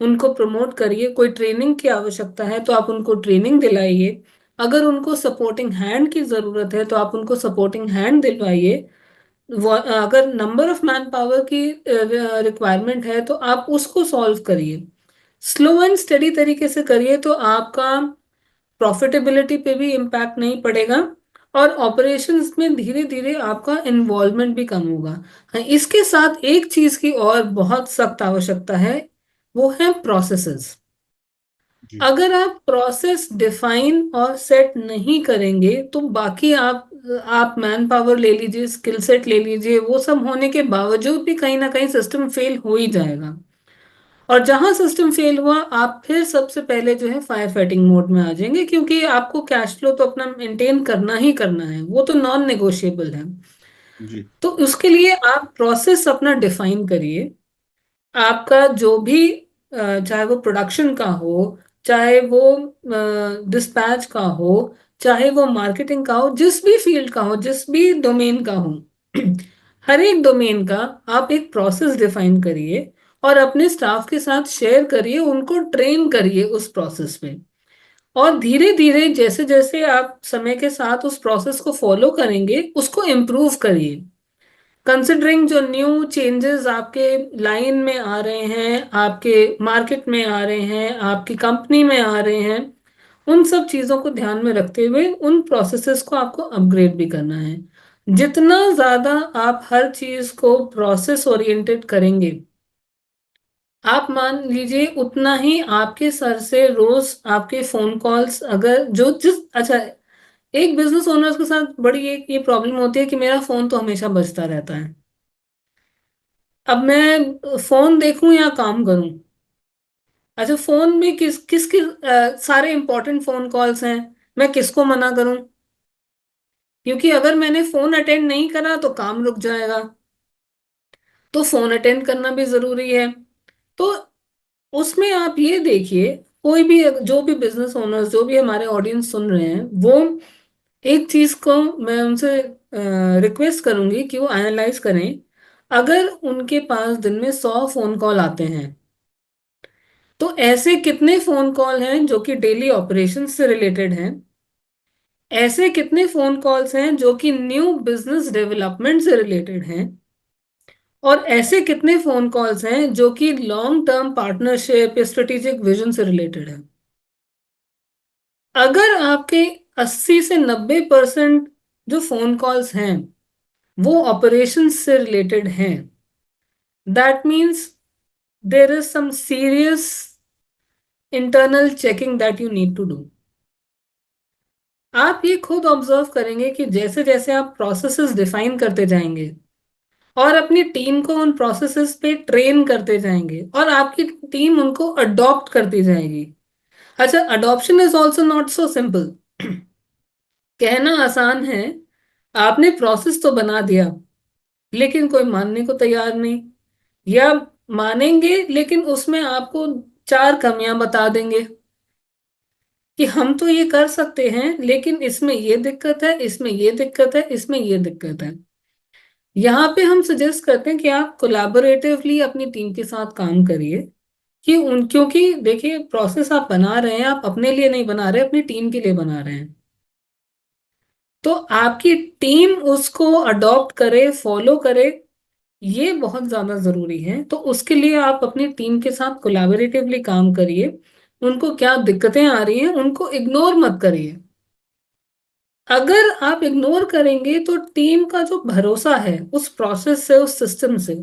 उनको प्रमोट करिए। कोई ट्रेनिंग की आवश्यकता है तो आप उनको ट्रेनिंग दिलाइए। अगर उनको सपोर्टिंग हैंड की जरूरत है तो आप उनको सपोर्टिंग हैंड दिलवाइए। अगर नंबर ऑफ मैन पावर की रिक्वायरमेंट है तो आप उसको सॉल्व करिए। स्लो एंड स्टेडी तरीके से करिए तो आपका प्रॉफिटेबिलिटी पे भी इम्पैक्ट नहीं पड़ेगा, और ऑपरेशंस में धीरे धीरे आपका इन्वॉल्वमेंट भी कम होगा। हाँ, इसके साथ एक चीज की और बहुत सख्त आवश्यकता है, वो है प्रोसेसेस। जी। अगर आप प्रोसेस डिफाइन और सेट नहीं करेंगे तो बाकी आप मैन पावर ले लीजिए, स्किल सेट ले लीजिए, वो सब होने के बावजूद भी कहीं ना कहीं सिस्टम फेल हो ही जाएगा। और जहां सिस्टम फेल हुआ आप फिर सबसे पहले जो है फायर फाइटिंग मोड में आ जाएंगे, क्योंकि आपको कैश फ्लो तो अपना मेंटेन करना ही करना है, वो तो नॉन नेगोशिएबल है। जी। तो उसके लिए आप प्रोसेस अपना डिफाइन करिए। आपका जो भी चाहे वो प्रोडक्शन का हो, चाहे वो डिस्पैच का हो, चाहे वो मार्केटिंग का हो, जिस भी फील्ड का हो, जिस भी डोमेन का हो, हर एक डोमेन का आप एक प्रोसेस डिफाइन करिए, और अपने स्टाफ के साथ शेयर करिए, उनको ट्रेन करिए उस प्रोसेस में। और धीरे धीरे जैसे जैसे आप समय के साथ उस प्रोसेस को फॉलो करेंगे उसको इम्प्रूव करिए। कंसिडरिंग जो न्यू चेंजेस आपके लाइन में आ रहे हैं, आपके मार्केट में आ रहे हैं, आपकी कंपनी में आ रहे हैं, उन सब चीजों को ध्यान में रखते हुए उन प्रोसेसेस को आपको अपग्रेड भी करना है। जितना ज्यादा आप हर चीज को प्रोसेस ओरिएंटेड करेंगे, आप मान लीजिए उतना ही आपके सर से रोज आपके फोन कॉल्स, अगर जो जिस अच्छा, एक बिजनेस ओनर्स के साथ बड़ी एक ये प्रॉब्लम होती है कि मेरा फोन तो हमेशा बजता रहता है। अब मैं फोन देखूं या काम करूं? अच्छा, फोन में सारे इंपॉर्टेंट फोन कॉल्स हैं, मैं किसको मना करूं? क्योंकि अगर मैंने फोन अटेंड नहीं करा तो काम रुक जाएगा। तो फोन अटेंड करना भी जरूरी है। तो उसमें आप ये देखिए, कोई भी जो भी बिजनेस ओनर्स, जो भी हमारे ऑडियंस सुन रहे हैं, वो एक चीज को मैं उनसे रिक्वेस्ट करूंगी कि वो एनालाइज करें। अगर उनके पास दिन में 100 फोन कॉल आते हैं, तो ऐसे कितने फोन कॉल हैं जो कि डेली ऑपरेशंस से रिलेटेड हैं? ऐसे कितने फोन कॉल्स हैं जो कि न्यू बिजनेस डेवलपमेंट से रिलेटेड हैं? और ऐसे कितने फोन कॉल्स हैं जो कि लॉन्ग टर्म पार्टनरशिप या स्ट्रेटेजिक विजन से रिलेटेड है? अगर आपके 80 से 90% जो फोन कॉल्स हैं वो ऑपरेशंस से रिलेटेड हैं, that means there is some serious internal checking that you need to do. आप ये खुद ऑब्जर्व करेंगे कि जैसे जैसे आप प्रोसेसेस डिफाइन करते जाएंगे और अपनी टीम को उन प्रोसेसेस पे ट्रेन करते जाएंगे, और आपकी टीम उनको अडॉप्ट करती जाएगी। अच्छा, adoption is also not so simple. कहना आसान है, आपने प्रोसेस तो बना दिया लेकिन कोई मानने को तैयार नहीं, या मानेंगे लेकिन उसमें आपको चार कमियां बता देंगे कि हम तो ये कर सकते हैं लेकिन इसमें ये दिक्कत है, इसमें ये दिक्कत है, इसमें ये दिक्कत है। यहाँ पे हम सजेस्ट करते हैं कि आप कोलैबोरेटिवली अपनी टीम के साथ काम करिए, क्योंकि देखिए प्रोसेस आप बना रहे हैं, आप अपने लिए नहीं बना रहे, अपनी टीम के लिए बना रहे हैं। तो आपकी टीम उसको अडॉप्ट करे, फॉलो करे, ये बहुत ज्यादा जरूरी है। तो उसके लिए आप अपनी टीम के साथ कोलैबोरेटिवली काम करिए। उनको क्या दिक्कतें आ रही हैं उनको इग्नोर मत करिए। अगर आप इग्नोर करेंगे तो टीम का जो भरोसा है उस प्रोसेस से, उस सिस्टम से,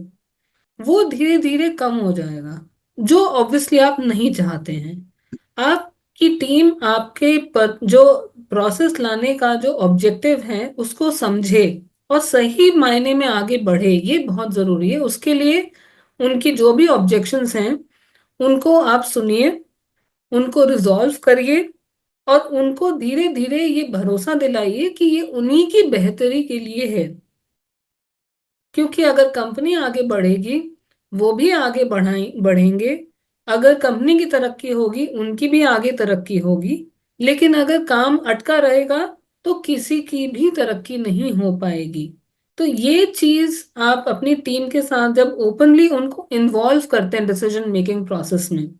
वो धीरे धीरे कम हो जाएगा, जो ऑब्वियसली आप नहीं चाहते हैं। आपकी टीम आपके पर जो प्रोसेस लाने का जो ऑब्जेक्टिव है उसको समझे और सही मायने में आगे बढ़े, ये बहुत जरूरी है। उसके लिए उनकी जो भी ऑब्जेक्शंस हैं उनको आप सुनिए, उनको रिजॉल्व करिए और उनको धीरे धीरे ये भरोसा दिलाइए कि ये उन्हीं की बेहतरी के लिए है। क्योंकि अगर कंपनी आगे बढ़ेगी, वो भी आगे बढ़ेंगे। अगर कंपनी की तरक्की होगी, उनकी भी आगे तरक्की होगी। लेकिन अगर काम अटका रहेगा तो किसी की भी तरक्की नहीं हो पाएगी। तो ये चीज आप अपनी टीम के साथ जब ओपनली उनको इन्वॉल्व करते हैं डिसीजन मेकिंग प्रोसेस में,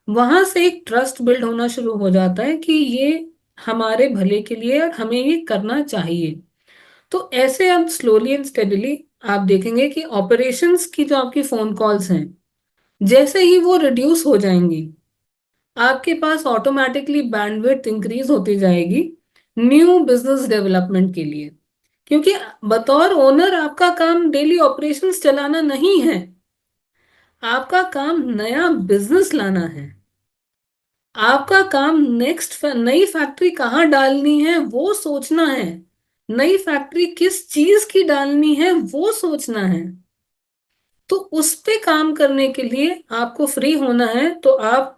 वहां से एक ट्रस्ट बिल्ड होना शुरू हो जाता है कि ये हमारे भले के लिए और हमें ये करना चाहिए। तो ऐसे अब स्लोली एंड स्टेडिली आप देखेंगे कि ऑपरेशंस की जो आपकी फोन कॉल्स हैं, जैसे ही वो रिड्यूस हो जाएंगी, आपके पास ऑटोमेटिकली बैंडविड्थ इंक्रीज होती जाएगी न्यू बिजनेस डेवलपमेंट के लिए। क्योंकि बतौर ओनर आपका काम डेली ऑपरेशंस चलाना नहीं है, आपका काम नया बिजनेस लाना है। आपका काम नेक्स्ट नई फैक्ट्री कहाँ डालनी है वो सोचना है, नई फैक्ट्री किस चीज की डालनी है वो सोचना है। तो उस पे काम करने के लिए आपको फ्री होना है, तो आप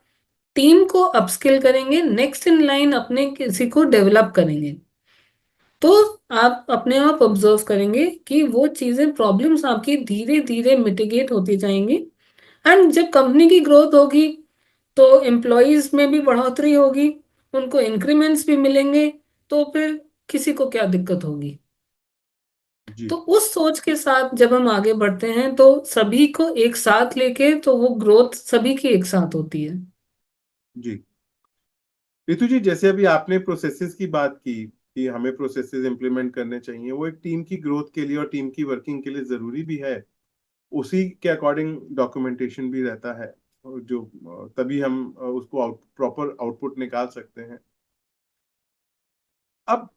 टीम को अपस्किल करेंगे, नेक्स्ट इन लाइन अपने किसी को डेवलप करेंगे। तो आप अपने आप ऑब्जर्व करेंगे कि वो चीजें, प्रॉब्लम्स आपकी धीरे धीरे मिटिगेट होती जाएंगी। एंड जब कंपनी की ग्रोथ होगी तो एम्प्लॉयज में भी बढ़ोतरी होगी, उनको इंक्रीमेंट्स भी मिलेंगे, तो फिर किसी को क्या दिक्कत होगी। तो जी। उस सोच के साथ जब हम आगे बढ़ते हैं तो सभी को एक साथ लेके, तो वो ग्रोथ सभी की एक साथ होती है। जी रितु जी, जैसे अभी आपने प्रोसेसेस की बात की कि हमें प्रोसेसेस इंप्लीमेंट करने चाहिए, वो एक टीम की ग्रोथ के लिए और टीम की वर्किंग के लिए जरूरी भी है। उसी के अकॉर्डिंग डॉक्यूमेंटेशन भी रहता है, जो तभी हम उसको प्रॉपर आउटपुट निकाल सकते हैं। अब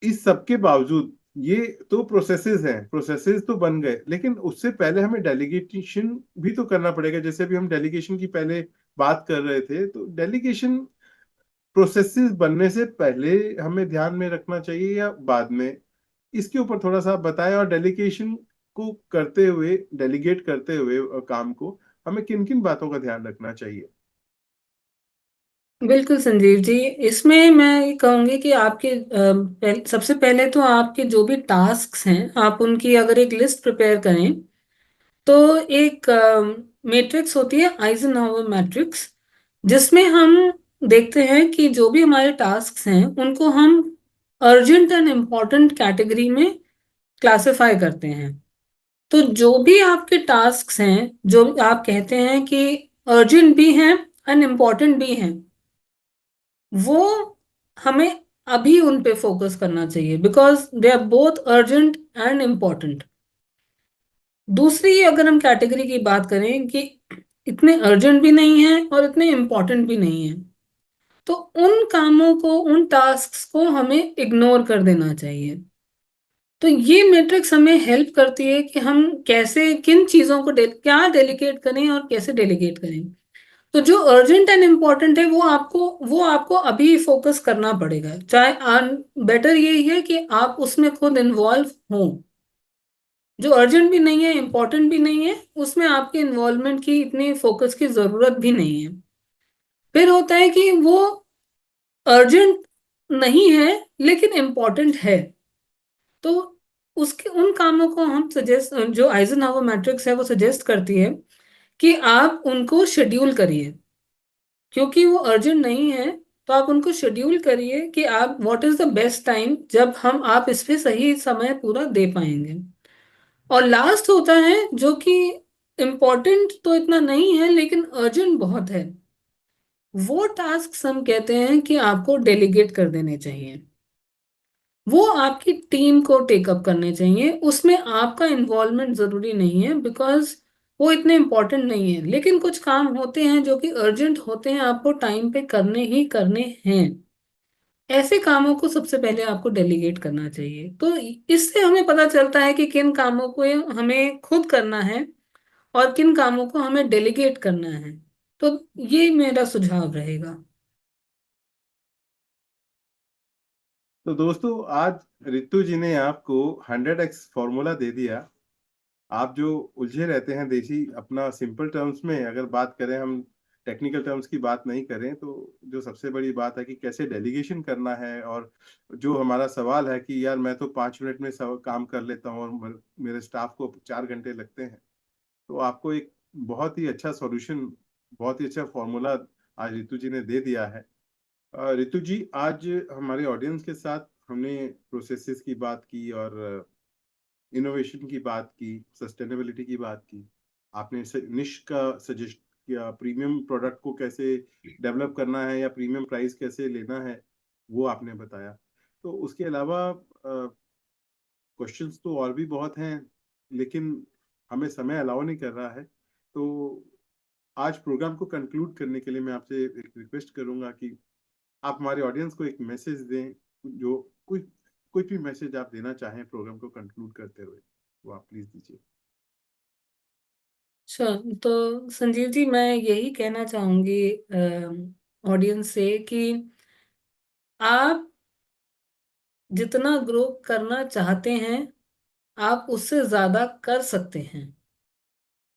इस सब के बावजूद ये तो प्रोसेसेस हैं, प्रोसेसेस तो बन गए, लेकिन उससे पहले हमें डेलीगेशन भी तो करना पड़ेगा। जैसे अभी हम डेलीगेशन की पहले बात कर रहे थे, तो डेलीगेशन प्रोसेसेस बनने से पहले हमें ध्यान में रखना चाहिए या बाद में, इसके ऊपर थोड़ा सा आप बताएं। और डेलीगेशन को करते हुए, डेलीगेट करते हुए काम को हमें किन किन बातों का ध्यान रखना चाहिए? बिल्कुल संजीव जी, इसमें मैं ये कहूंगी कि आपके सबसे पहले तो आपके जो भी टास्क्स हैं आप उनकी अगर एक लिस्ट प्रिपेयर करें, तो एक मैट्रिक्स होती है, आइजनहोवर मैट्रिक्स, जिसमें हम देखते हैं कि जो भी हमारे टास्क्स हैं उनको हम अर्जेंट एंड इम्पोर्टेंट कैटेगरी में क्लासिफाई करते हैं। तो जो भी आपके टास्क्स हैं, जो आप कहते हैं कि अर्जेंट भी हैं एंड इम्पोर्टेंट भी हैं, वो हमें अभी उन पे फोकस करना चाहिए, because they are both urgent and important. दूसरी अगर हम कैटेगरी की बात करें कि इतने अर्जेंट भी नहीं है और इतने इम्पोर्टेंट भी नहीं है, तो उन कामों को, उन टास्क्स को हमें इग्नोर कर देना चाहिए। तो ये मैट्रिक्स हमें हेल्प करती है कि हम कैसे, किन चीजों को क्या डेलीगेट करें और कैसे डेलीगेट करें। तो जो अर्जेंट एंड इम्पोर्टेंट है वो आपको अभी फोकस करना पड़ेगा, चाहे बेटर यही है कि आप उसमें खुद इन्वॉल्व हों। जो अर्जेंट भी नहीं है, इम्पोर्टेंट भी नहीं है, उसमें आपके इन्वॉल्वमेंट की इतनी फोकस की जरूरत भी नहीं है। फिर होता है कि वो अर्जेंट नहीं है लेकिन इम्पोर्टेंट है, तो उसके उन कामों को हम सजेस्ट, जो आइजनहावर मैट्रिक्स है वो सजेस्ट करती है कि आप उनको शेड्यूल करिए। क्योंकि वो अर्जेंट नहीं है, तो आप उनको शेड्यूल करिए कि आप what is the best time जब हम आप इस पे सही समय पूरा दे पाएंगे। और लास्ट होता है जो कि इम्पोर्टेंट तो इतना नहीं है लेकिन अर्जेंट बहुत है, वो टास्क हम कहते हैं कि आपको डेलीगेट कर देने चाहिए। वो आपकी टीम को टेकअप करने चाहिए, उसमें आपका इन्वॉल्वमेंट जरूरी नहीं है, बिकॉज वो इतने इंपॉर्टेंट नहीं है। लेकिन कुछ काम होते हैं जो कि अर्जेंट होते हैं, आपको टाइम पे करने ही करने हैं। ऐसे कामों को सबसे पहले आपको डेलीगेट करना चाहिए। तो इससे हमें पता चलता है कि किन कामों को हमें खुद करना है और किन कामों को हमें डेलीगेट करना है। तो ये मेरा सुझाव रहेगा। तो दोस्तों, आज रितु जी ने आपको 100x फॉर्मूला दे दिया। आप जो उलझे रहते हैं देसी अपना सिंपल टर्म्स में अगर बात करें, हम टेक्निकल टर्म्स की बात नहीं करें, तो जो सबसे बड़ी बात है कि कैसे डेलीगेशन करना है, और जो हमारा सवाल है कि यार मैं तो 5 मिनट में सब काम कर लेता हूँ और मेरे स्टाफ को 4 घंटे लगते हैं, तो आपको एक बहुत ही अच्छा सॉल्यूशन, बहुत ही अच्छा फॉर्मूला आज रितु जी ने दे दिया है। रितु जी, आज हमारे ऑडियंस के साथ हमने प्रोसेसेस की बात की और इनोवेशन की बात की, सस्टेनेबिलिटी की बात की। आपने निश का सजेस्ट किया, प्रीमियम प्रोडक्ट को कैसे डेवलप करना है या प्रीमियम प्राइस कैसे लेना है, वो आपने बताया। तो उसके अलावा क्वेश्चंस तो और भी बहुत हैं, लेकिन हमें समय अलाउ नहीं कर रहा है। तो आज प्रोग्राम को कंक्लूड करने के लिए मैं आपसे एक रिक्वेस्ट करूंगा कि आप हमारे ऑडियंस को एक मैसेज दें, जो कोई कोई भी मैसेज आप देना चाहें प्रोग्राम को कंक्लूड करते हुए, वो आप प्लीज दीजिए। श्योर। तो संजीव जी, मैं यही कहना चाहूंगी ऑडियंस से कि आप जितना ग्रो करना चाहते हैं आप उससे ज्यादा कर सकते हैं।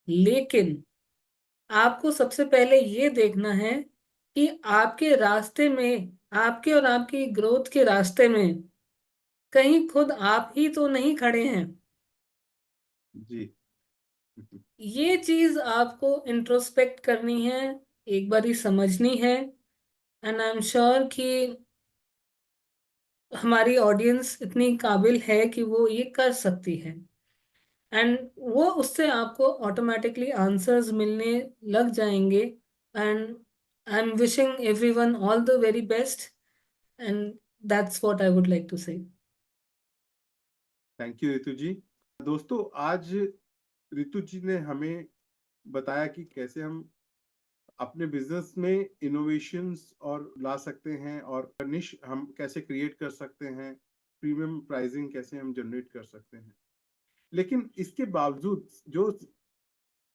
लेकिन आपको सबसे पहले ये देखना है कि आपके रास्ते में, आपके और आपकी ग्रोथ के रास्ते में कहीं खुद आप ही तो नहीं खड़े हैं। जी। ये चीज आपको इंट्रोस्पेक्ट करनी है, एक बारी समझनी है। एंड आई एम श्योर कि हमारी ऑडियंस इतनी काबिल है कि वो ये कर सकती है। एंड वो उससे आपको ऑटोमेटिकली आंसर्स मिलने लग जाएंगे। And I am wishing everyone all the very best. And that's what I would like to say. Thank you Ritu ji. दोस्तों, आज रितु जी ने हमें बताया कि कैसे हम अपने बिजनेस में इनोवेशंस और ला सकते हैं, और निश हम कैसे क्रिएट कर सकते हैं, प्रीमियम प्राइसिंग कैसे हम जनरेट कर सकते हैं। लेकिन इसके बावजूद जो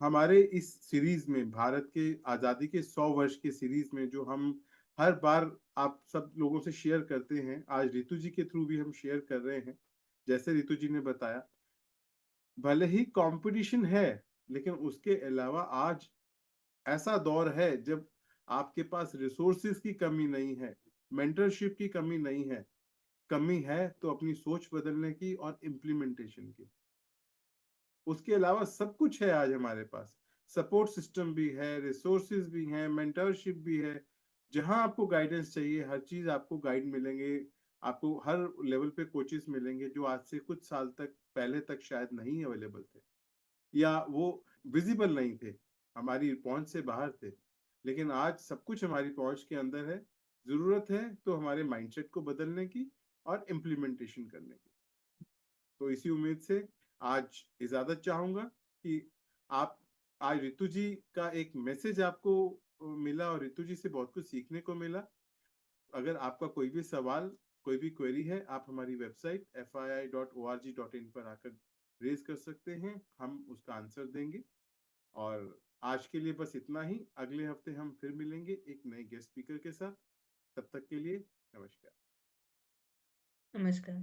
हमारे इस सीरीज में, भारत के आजादी के 100 वर्ष के सीरीज में, जो हम हर बार आप सब लोगों से शेयर करते हैं, आज रितु जी के थ्रू भी हम शेयर कर रहे हैं। जैसे रितु जी ने बताया, भले ही कंपटीशन है, लेकिन उसके अलावा आज ऐसा दौर है जब आपके पास रिसोर्सेज की कमी नहीं है, मेंटरशिप की कमी नहीं है। कमी है तो अपनी सोच बदलने की और इम्प्लीमेंटेशन की। उसके अलावा सब कुछ है आज हमारे पास। सपोर्ट सिस्टम भी है, रिसोर्सेज भी हैं, मेंटरशिप भी है। जहां आपको गाइडेंस चाहिए, हर चीज आपको गाइड मिलेंगे। आपको हर लेवल पे कोचेस मिलेंगे, जो आज से कुछ साल तक पहले तक शायद नहीं अवेलेबल थे, या वो विजिबल नहीं थे, हमारी पहुंच से बाहर थे। लेकिन आज सब कुछ हमारी पहुंच के अंदर है। जरूरत है तो हमारे माइंडसेट को बदलने की और इम्प्लीमेंटेशन करने की। तो इसी उम्मीद से आज इजाजत चाहूंगा कि आप, आज रितु जी का एक मैसेज आपको मिला और रितु जी से बहुत कुछ सीखने को मिला। अगर आपका कोई भी सवाल, कोई भी क्वेरी है, आप हमारी वेबसाइट fii.org.in पर आकर रेज कर सकते हैं, हम उसका आंसर देंगे। और आज के लिए बस इतना ही। अगले हफ्ते हम फिर मिलेंगे एक नए गेस्ट स्पीकर के साथ। तब तक के लिए नमस्कार। नमस्कार।